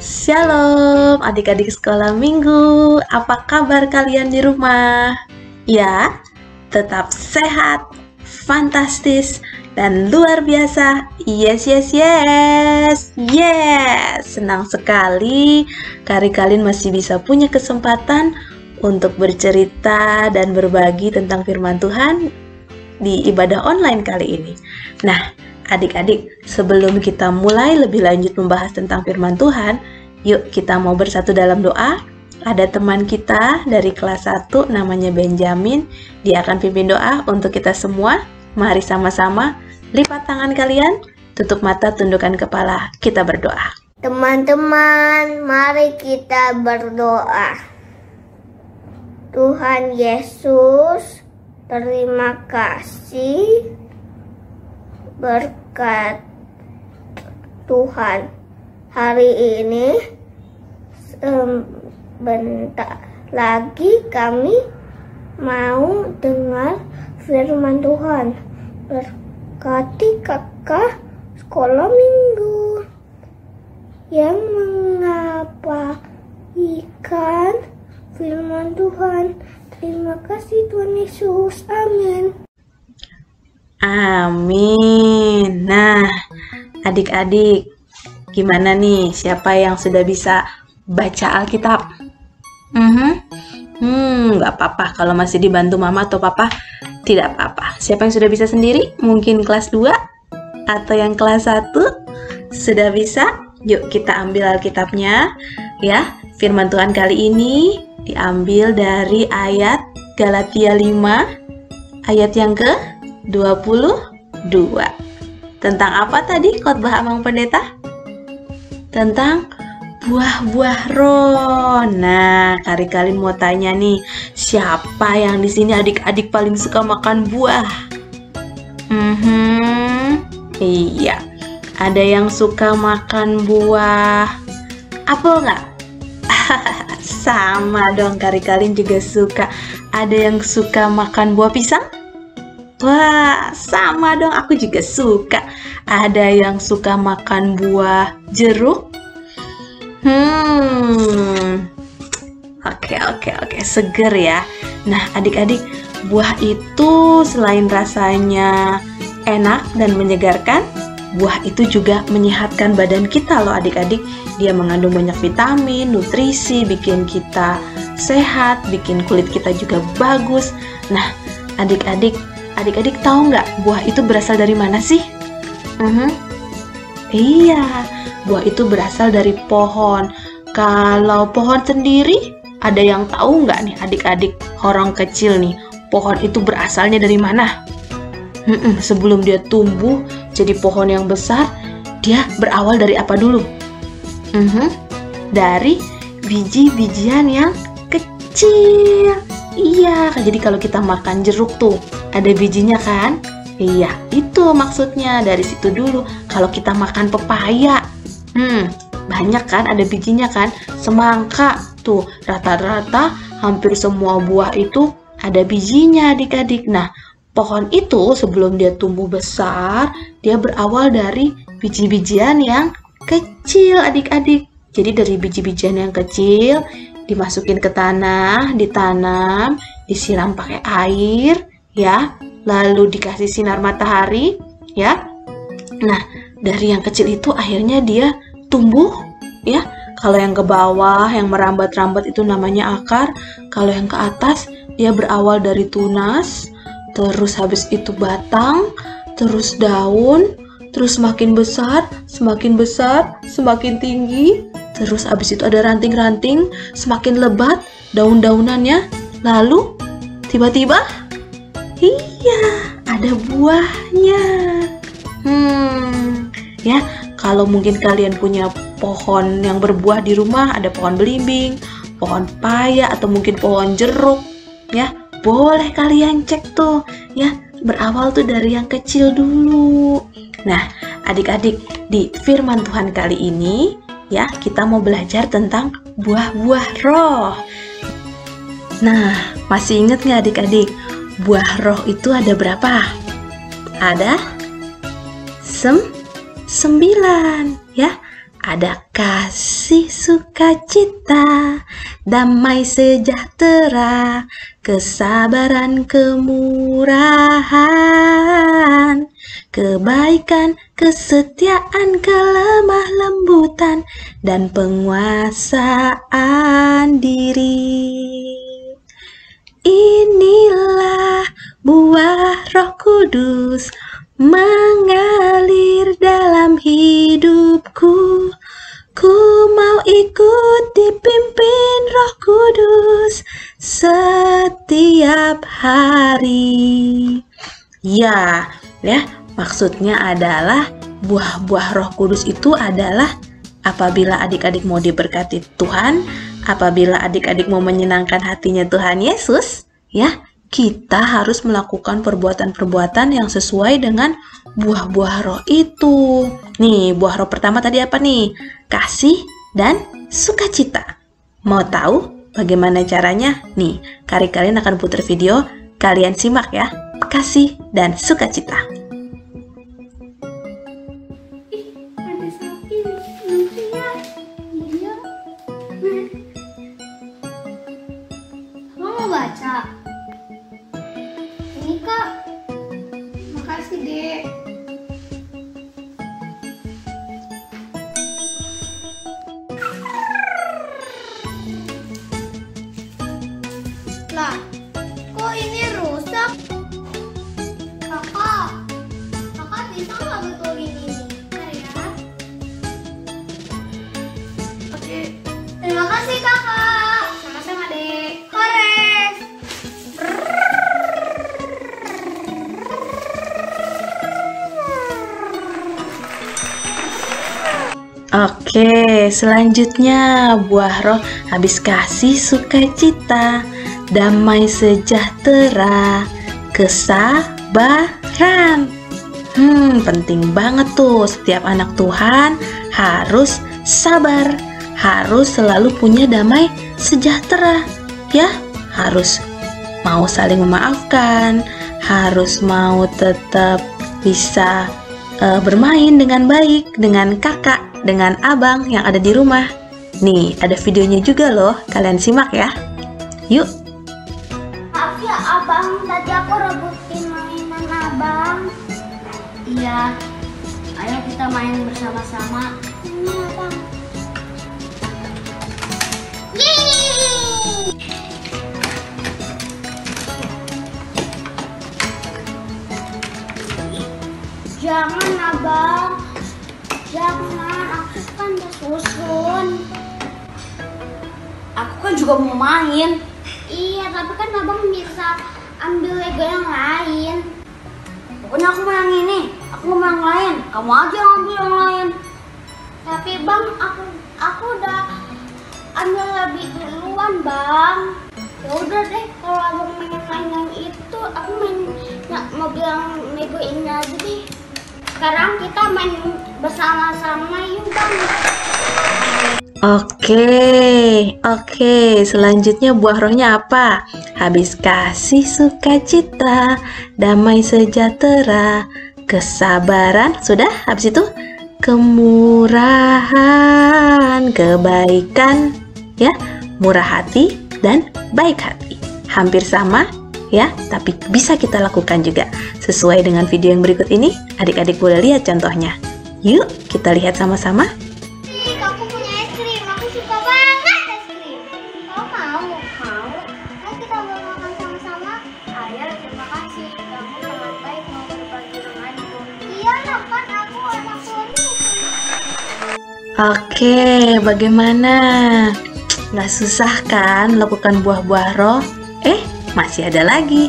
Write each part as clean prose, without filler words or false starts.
Shalom adik-adik sekolah minggu, apa kabar kalian di rumah? Ya, tetap sehat, fantastis, dan luar biasa. Yes, yes, yes, yes. Senang sekali kalian masih bisa punya kesempatan untuk bercerita dan berbagi tentang firman Tuhan di ibadah online kali ini. Nah, adik-adik, sebelum kita mulai lebih lanjut membahas tentang firman Tuhan, yuk kita mau bersatu dalam doa. Ada teman kita dari kelas 1 namanya Benjamin. Dia akan pimpin doa untuk kita semua. Mari sama-sama lipat tangan kalian, tutup mata, tundukkan kepala. Kita berdoa. Teman-teman, mari kita berdoa. Tuhan Yesus, terima kasih berkat Tuhan. Hari ini sebentar lagi kami mau dengar firman Tuhan. Berkati kakak sekolah minggu yang mengabaikan firman Tuhan. Terima kasih Tuhan Yesus. Amin. Amin. Nah, adik-adik, gimana nih? Siapa yang sudah bisa baca Alkitab? Nggak apa-apa kalau masih dibantu mama atau papa, tidak apa-apa. Siapa yang sudah bisa sendiri? Mungkin kelas 2 atau yang kelas 1 sudah bisa? Yuk kita ambil Alkitabnya ya. Firman Tuhan kali ini diambil dari ayat Galatia 5 ayat yang ke-22. Tentang apa tadi khotbah Abang Pendeta? Tentang buah-buah roh. Nah, kalian mau tanya nih, siapa yang di sini adik-adik paling suka makan buah? Iya, ada yang suka makan buah apel nggak? Sama dong, kalian juga suka. Ada yang suka makan buah pisang? Wah, sama dong, aku juga suka. Ada yang suka makan buah jeruk? Oke, seger ya. Nah, adik-adik, buah itu selain rasanya enak dan menyegarkan, buah itu juga menyehatkan badan kita loh adik-adik. Dia mengandung banyak vitamin, nutrisi, bikin kita sehat, bikin kulit kita juga bagus. Nah, adik-adik tahu nggak buah itu berasal dari mana sih? Iya, buah itu berasal dari pohon. Kalau pohon sendiri, ada yang tahu nggak nih adik-adik, orang kecil nih, pohon itu berasalnya dari mana? Sebelum dia tumbuh jadi pohon yang besar, dia berawal dari apa dulu? Dari biji-bijian yang kecil. Iya, jadi kalau kita makan jeruk tuh, ada bijinya kan? Iya, itu maksudnya, dari situ dulu. Kalau kita makan pepaya, banyak kan, ada bijinya kan? Semangka, tuh rata-rata hampir semua buah itu ada bijinya adik-adik. Nah, pohon itu sebelum dia tumbuh besar, dia berawal dari biji-bijian yang kecil adik-adik. Jadi dari biji-bijian yang kecil dimasukin ke tanah, ditanam, disiram pakai air ya, lalu dikasih sinar matahari ya. Nah, dari yang kecil itu akhirnya dia tumbuh ya. Kalau yang ke bawah yang merambat-rambat itu namanya akar. Kalau yang ke atas dia berawal dari tunas, terus habis itu batang, terus daun, terus semakin besar, semakin tinggi, terus habis itu ada ranting-ranting, semakin lebat daun-daunannya, lalu tiba-tiba, iya, ada buahnya. Ya, kalau mungkin kalian punya pohon yang berbuah di rumah, ada pohon belimbing, pohon paya, atau mungkin pohon jeruk, ya, boleh kalian cek tuh, ya, berawal tuh dari yang kecil dulu. Nah, adik-adik, di firman Tuhan kali ini, ya, kita mau belajar tentang buah-buah roh. Nah, masih ingat nggak adik-adik, buah roh itu ada berapa? Ada 9, ya. Ada kasih, sukacita, damai sejahtera, kesabaran, kemurahan, kebaikan, kesetiaan, kelemah lembutan, dan penguasaan diri. Inilah buah Roh Kudus mengalir dalam hidupku. Ku mau ikut dipimpin Roh Kudus setiap hari. Ya, maksudnya adalah buah-buah Roh Kudus itu adalah apabila adik-adik mau diberkati Tuhan, apabila adik-adik mau menyenangkan hatinya Tuhan Yesus, ya, kita harus melakukan perbuatan-perbuatan yang sesuai dengan buah-buah roh itu. Nih, buah roh pertama tadi apa nih? Kasih dan sukacita. Mau tahu bagaimana caranya? Nih, kalian akan putar video, kalian simak ya. Kasih dan sukacita. Ada sapi lucu ya. Iya. Kamu mau baca? Ini Kak. Makasih Dek. Lah, kok ini rusak? Kakak bisa nggak betulin ini? Bentar ya. Oke. Terima kasih Kakak. Sama-sama Dek. Kores. Oke, selanjutnya buah roh habis kasih, sukacita, damai sejahtera, kesabaran. Penting banget tuh, setiap anak Tuhan harus sabar, harus selalu punya damai sejahtera, ya, harus mau saling memaafkan, harus mau tetap bisa bermain dengan baik dengan kakak, dengan abang yang ada di rumah. Nih, ada videonya juga loh, kalian simak ya. Yuk. Maaf ya abang, tadi aku rebutin mainan abang. Iya, ayo kita main bersama-sama. Ini abang. Yeay! Jangan abang, jangan, aku kan udah susun. Aku kan juga mau main. Iya, tapi kan abang bisa ambil Lego yang lain. Pokoknya aku mau yang ini, aku mau yang lain. Kamu aja yang ambil yang lain. Tapi bang, aku udah ambil lebih duluan bang. Ya udah deh, kalau abang main yang itu, aku main mobil yang Lego ini aja deh. Sekarang kita main bersama-sama yuk bang. Oke, selanjutnya buah rohnya apa? Habis kasih, sukacita, damai sejahtera, kesabaran, sudah? Habis itu kemurahan, kebaikan, ya, murah hati dan baik hati. Hampir sama, ya, tapi bisa kita lakukan juga. Sesuai dengan video yang berikut ini, adik-adik boleh lihat contohnya. Yuk, kita lihat sama-sama. Aku punya es krim, aku suka banget es krim. Kamu mau? Mau. Ayo kita mau makan sama-sama. Ayah, terima kasih. Kamu sangat baik mau berbagi denganku. Iya lah, kan aku anak suami. Oke, bagaimana? Nggak susah kan melakukan buah-buah roh? Masih ada lagi.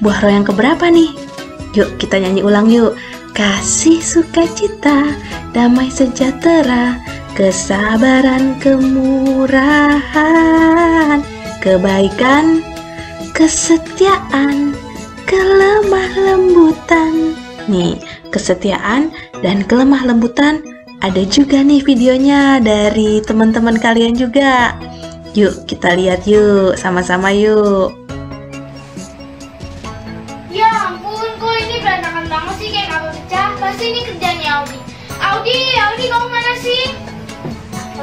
Buah roh yang keberapa nih? Yuk kita nyanyi ulang yuk. Kasih, sukacita, damai sejahtera, kesabaran, kemurahan, kebaikan, kesetiaan, kelemah lembutan. Nih, kesetiaan dan kelemah lembutan ada juga nih videonya dari teman-teman kalian juga. Yuk kita lihat yuk, sama-sama yuk. Ya ampun, kok ini berantakan banget sih, kayak kabel pecah. Pasti ini kerjanya Audi. Audi, kamu mana sih?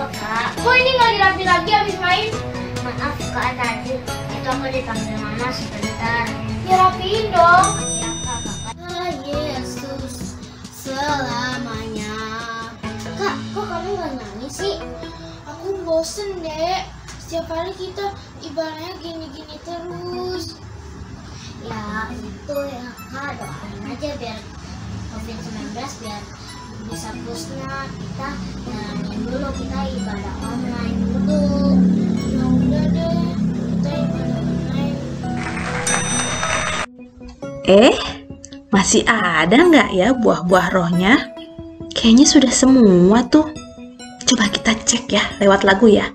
apa kak? Kok ini nggak dirapi lagi habis main? Maaf kak, tadi itu aku dipanggil mama sebentar. Ya rapiin dong. Ya kak, kakak. Yesus selamanya. Kak, kok kamu nggak nyanyi sih? Aku bosen dek. Setiap hari kita ibadahnya gini-gini terus. Ya itu ya kak, doain aja biar COVID-19 biar bisa musnah. Kita jalanin dulu, kita ibadah online dulu. Ya udah deh, kita ibadah online. Masih ada nggak ya buah-buah rohnya? Kayaknya sudah semua tuh. Coba kita cek ya lewat lagu ya.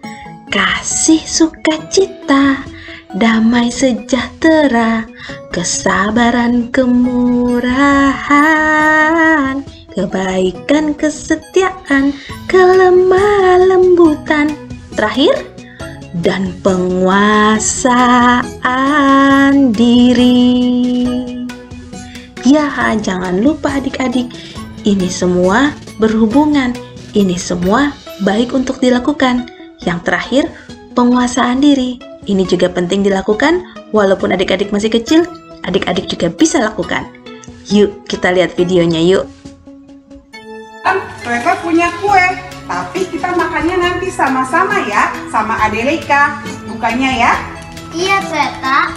Kasih, sukacita, damai sejahtera, kesabaran, kemurahan, kebaikan, kesetiaan, kelemah lembutan. Terakhir, dan penguasaan diri. Ya, jangan lupa adik-adik, ini semua berhubungan, ini semua baik untuk dilakukan. Yang terakhir, penguasaan diri. Ini juga penting dilakukan, walaupun adik-adik masih kecil, adik-adik juga bisa lakukan. Yuk, kita lihat videonya yuk. Mereka punya kue, tapi kita makannya nanti sama-sama ya, sama Adeleka. Bukannya ya? Iya, Teta.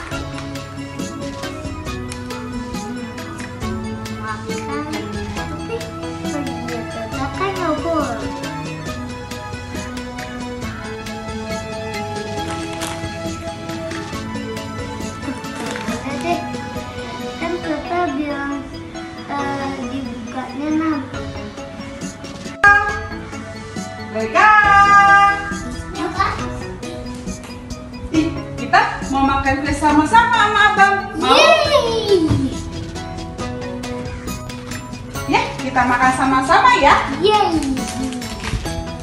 Makan, tapi Teta kan nggak boleh. Udah deh, kan Teta bilang dibukanya nanti. Mereka. Ih, kita mau makan kue sama-sama sama abang. Mau? Yeay! Ya, kita makan sama-sama ya. Yeay!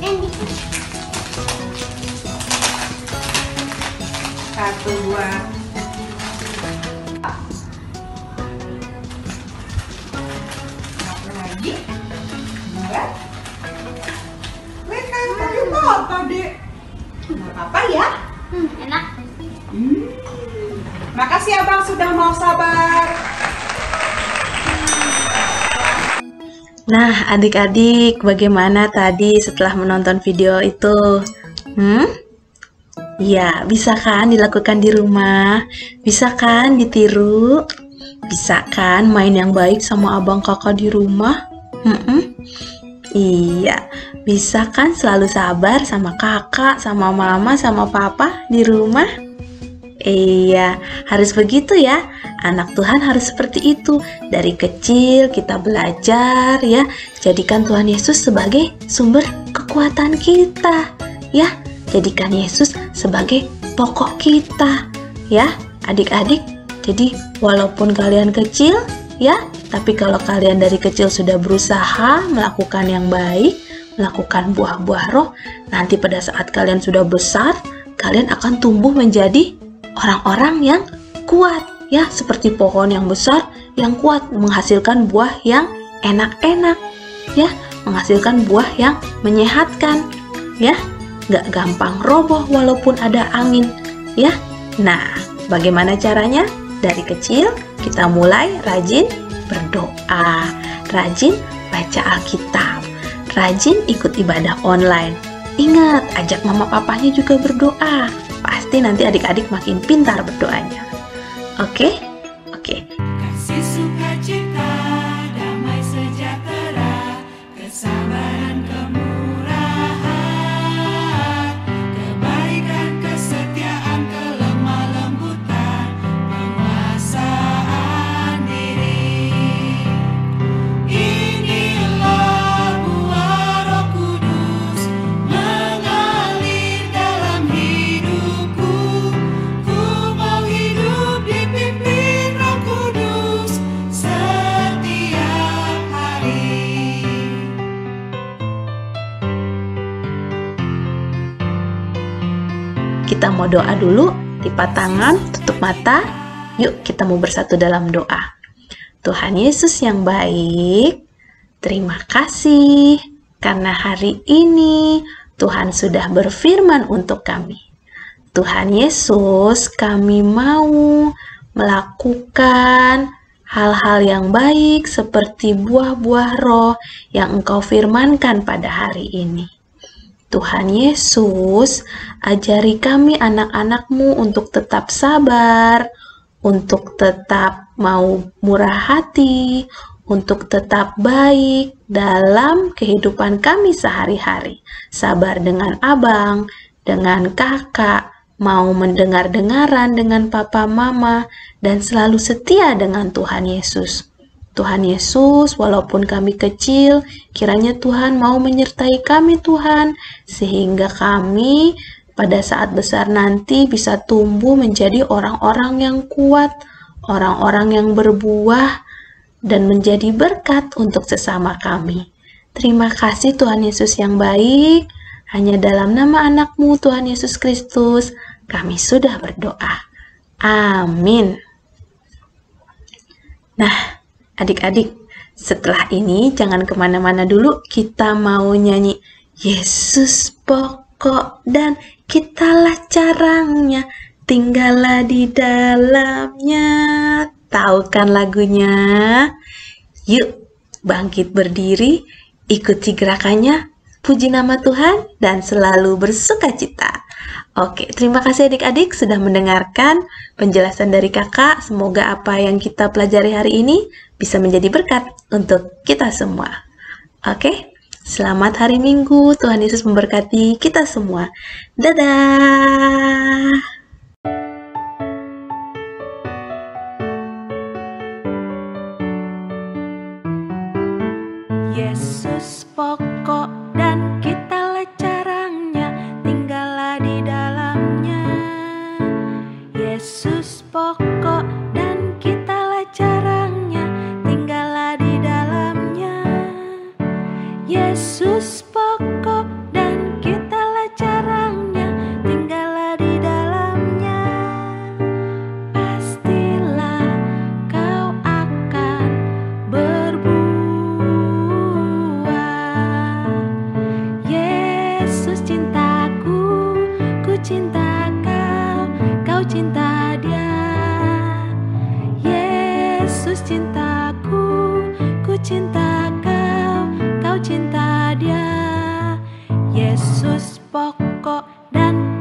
Ini Satu, dua. Satu lagi. Dua. Mereka, tapi mau apa, Dek? Nggak apa-apa ya. enak. Makasih abang sudah mau sabar. Nah, adik-adik, bagaimana tadi setelah menonton video itu? Ya, bisa kan dilakukan di rumah? Bisa kan ditiru? Bisa kan main yang baik sama abang kakak di rumah? Iya, bisa kan selalu sabar sama kakak, sama mama, sama papa di rumah? Iya, harus begitu ya. Anak Tuhan harus seperti itu. Dari kecil kita belajar ya. Jadikan Tuhan Yesus sebagai sumber kekuatan kita. Ya, jadikan Yesus sebagai pokok kita. Ya, adik-adik. Jadi walaupun kalian kecil ya, tapi kalau kalian dari kecil sudah berusaha melakukan yang baik, melakukan buah-buah roh, nanti pada saat kalian sudah besar, kalian akan tumbuh menjadi orang-orang yang kuat ya, seperti pohon yang besar yang kuat, menghasilkan buah yang enak-enak ya, menghasilkan buah yang menyehatkan ya, nggak gampang roboh walaupun ada angin ya. Nah, bagaimana caranya? Dari kecil kita mulai rajin berdoa, rajin baca Alkitab, rajin ikut ibadah online. Ingat, ajak mama papanya juga berdoa. Pasti nanti adik-adik makin pintar berdoanya. Oke? Oke. Kasih sukacita, damai sejahtera, kesabaran, kemurahan, kebaikan, kesetiaan, kelemah lembutan, penguasaan diri. Inilah buah Roh Kudus mengalir dalam hidupku. Ku mau hidup dipimpin Roh Kudus setiap hari. Kita mau doa dulu, lipat tangan, tutup mata. Yuk kita mau bersatu dalam doa. Tuhan Yesus yang baik, terima kasih karena hari ini Tuhan sudah berfirman untuk kami. Tuhan Yesus, kami mau melakukan hal-hal yang baik seperti buah-buah roh yang Engkau firmankan pada hari ini. Tuhan Yesus, ajari kami anak-anak-Mu untuk tetap sabar, untuk tetap mau murah hati, untuk tetap baik dalam kehidupan kami sehari-hari. Sabar dengan abang, dengan kakak, mau mendengar-dengaran dengan papa mama, dan selalu setia dengan Tuhan Yesus. Tuhan Yesus, walaupun kami kecil, kiranya Tuhan mau menyertai kami Tuhan, sehingga kami pada saat besar nanti bisa tumbuh menjadi orang-orang yang kuat, orang-orang yang berbuah, dan menjadi berkat untuk sesama kami. Terima kasih Tuhan Yesus yang baik, hanya dalam nama anak-Mu Tuhan Yesus Kristus, kami sudah berdoa. Amin. Nah, adik-adik, setelah ini jangan kemana-mana dulu, kita mau nyanyi Yesus pokok dan kitalah carangnya, tinggallah di dalamnya. Tahu kan lagunya? Yuk, bangkit berdiri, ikuti gerakannya, puji nama Tuhan, dan selalu bersukacita. Oke, terima kasih adik-adik sudah mendengarkan penjelasan dari kakak. Semoga apa yang kita pelajari hari ini bisa menjadi berkat untuk kita semua. Oke, selamat hari Minggu. Tuhan Yesus memberkati kita semua. Dadah! Yesus pokok dan kitalah carangnya, tinggallah di dalamnya. Yesus pokok dan kitalah carangnya, tinggallah di dalamnya. Yesus pokok dan kitalah carangnya, tinggallah di dalamnya. Pastilah kau akan berbuah. Yesus cintaku, ku cinta kau, kau cinta Dia. Yesus cintaku, ku cinta kau, kau cinta Dia. Yesus pokok dan